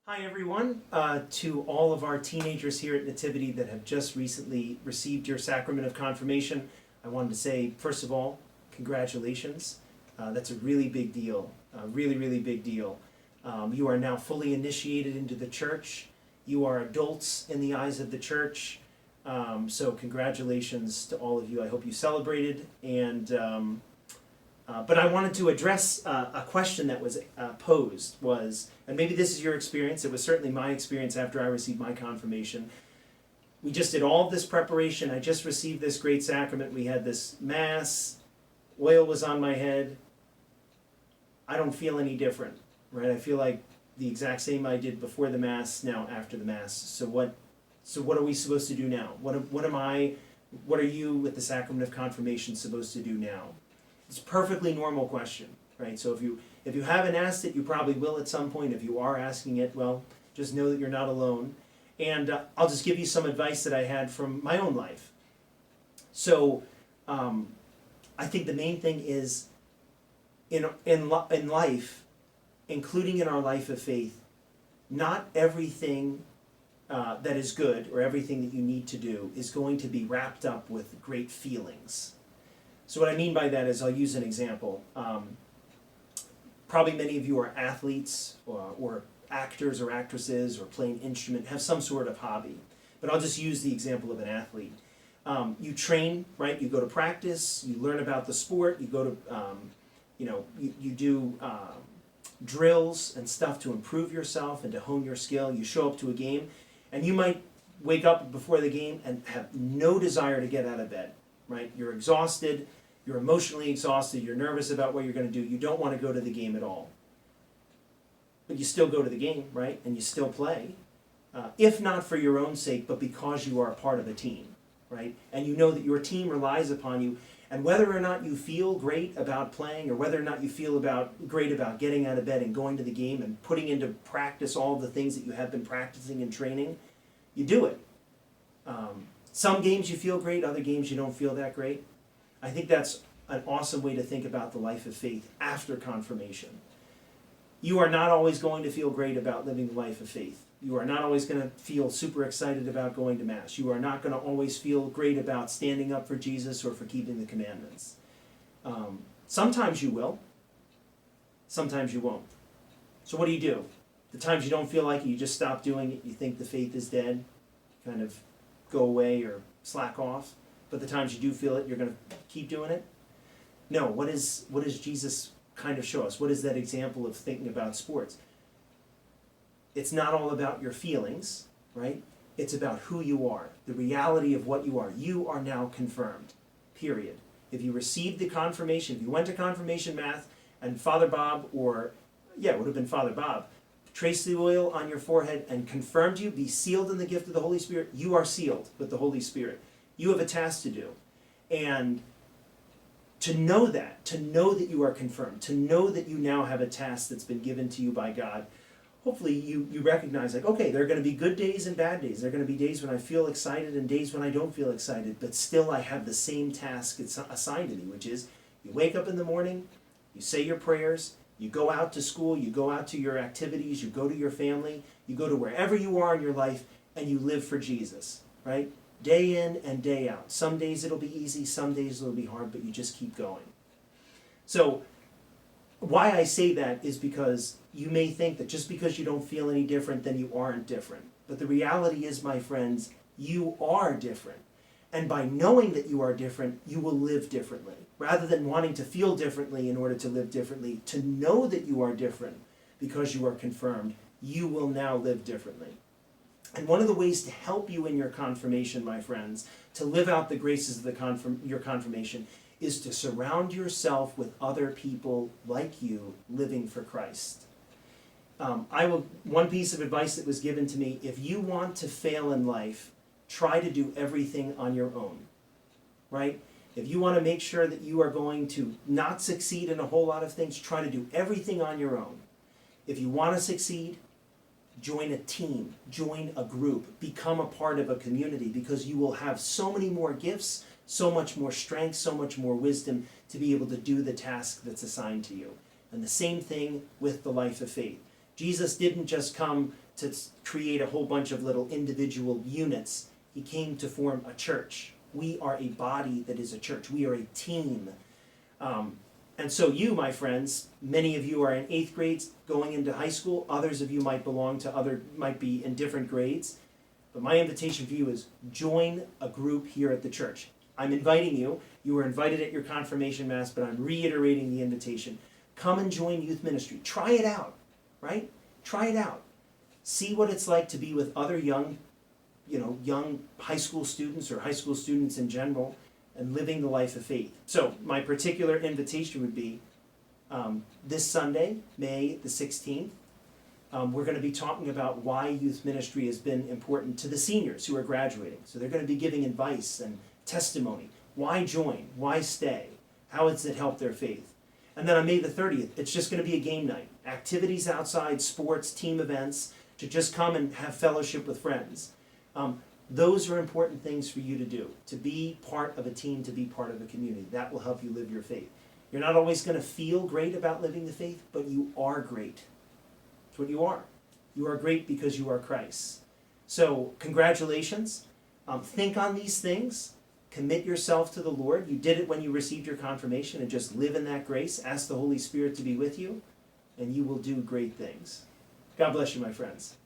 Hi everyone, to all of our teenagers here at Nativity that have just recently received your sacrament of confirmation, I wanted to say, first of all, congratulations. That's a really big deal, really big deal. You are now fully initiated into the church. You are adults in the eyes of the church. So congratulations to all of you. I hope you celebrated. But I wanted to address a question that was posed and maybe this is your experience, it was certainly my experience after I received my confirmation. We just did all of this preparation, I just received this great sacrament, we had this mass, oil was on my head, I don't feel any different, right? I feel like the exact same I did before the mass, now after the mass. So what are we supposed to do now? What are you with the sacrament of confirmation supposed to do now? It's a perfectly normal question, right? So if you haven't asked it, you probably will at some point. If you are asking it, well, just know that you're not alone. And I'll just give you some advice that I had from my own life. So I think the main thing is in life, including in our life of faith, not everything that is good or everything that you need to do is going to be wrapped up with great feelings. So what I mean by that is, I'll use an example. Probably many of you are athletes or actors or actresses or play an instrument, have some sort of hobby. But I'll just use the example of an athlete. You train, right? You go to practice, you learn about the sport, you go to, you do drills and stuff to improve yourself and to hone your skill. You show up to a game, and you might wake up before the game and have no desire to get out of bed. Right? You're exhausted, you're emotionally exhausted, you're nervous about what you're going to do, you don't want to go to the game at all. But you still go to the game, right? And you still play. If not for your own sake, but because you are a part of a team, right? And you know that your team relies upon you, and whether or not you feel great about playing, or whether or not you feel great about getting out of bed and going to the game and putting into practice all of the things that you have been practicing and training, you do it. Some games you feel great, other games you don't feel that great. I think that's an awesome way to think about the life of faith after confirmation. You are not always going to feel great about living the life of faith. You are not always going to feel super excited about going to Mass. You are not going to always feel great about standing up for Jesus or for keeping the commandments. Sometimes you will. Sometimes you won't. So what do? The times you don't feel like it, you just stop doing it, you think the faith is dead, kind of go away or slack off, but the times you do feel it, you're going to keep doing it? No, what does Jesus kind of show us? What is that example of thinking about sports? It's not all about your feelings, right? It's about who you are, the reality of what you are. You are now confirmed, period. If you received the confirmation, if you went to confirmation mass and Father Bob, it would have been Father Bob, trace the oil on your forehead and confirmed you, be sealed in the gift of the Holy Spirit, you are sealed with the Holy Spirit. You have a task to do. And to know that you are confirmed, to know that you now have a task that's been given to you by God, hopefully you recognize, like, okay, there are going to be good days and bad days. There are going to be days when I feel excited and days when I don't feel excited, but still I have the same task assigned to me, which is you wake up in the morning, you say your prayers, you go out to school, you go out to your activities, you go to your family, you go to wherever you are in your life, and you live for Jesus, right? Day in and day out. Some days it'll be easy, some days it'll be hard, but you just keep going. So why I say that is because you may think that just because you don't feel any different, then you aren't different. But the reality is, my friends, you are different. And by knowing that you are different, you will live differently. Rather than wanting to feel differently in order to live differently, to know that you are different because you are confirmed, you will now live differently. And one of the ways to help you in your confirmation, my friends, to live out the graces of your confirmation, is to surround yourself with other people like you living for Christ. One piece of advice that was given to me: if you want to fail in life, try to do everything on your own, right? If you want to make sure that you are going to not succeed in a whole lot of things, try to do everything on your own. If you want to succeed, join a team, join a group, become a part of a community, because you will have so many more gifts, so much more strength, so much more wisdom to be able to do the task that's assigned to you. And the same thing with the life of faith. Jesus didn't just come to create a whole bunch of little individual units. He came to form a church. We are a body that is a church. We are a team. And so you, my friends, many of you are in 8th grades going into high school. Others of you might might be in different grades. But my invitation for you is join a group here at the church. I'm inviting you. You were invited at your confirmation mass, but I'm reiterating the invitation. Come and join youth ministry. Try it out, right? Try it out. See what it's like to be with other young high school students or high school students in general and living the life of faith. So my particular invitation would be this Sunday, May the 16th, we're going to be talking about why youth ministry has been important to the seniors who are graduating. So they're going to be giving advice and testimony. Why join? Why stay? How has it helped their faith? And then on May the 30th, it's just going to be a game night. Activities outside, sports, team events, to just come and have fellowship with friends. Those are important things for you to do, to be part of a team, to be part of a community. That will help you live your faith. You're not always going to feel great about living the faith, but you are great. That's what you are. You are great because you are Christ. So congratulations. Think on these things. Commit yourself to the Lord. You did it when you received your confirmation, and just live in that grace. Ask the Holy Spirit to be with you, and you will do great things. God bless you, my friends.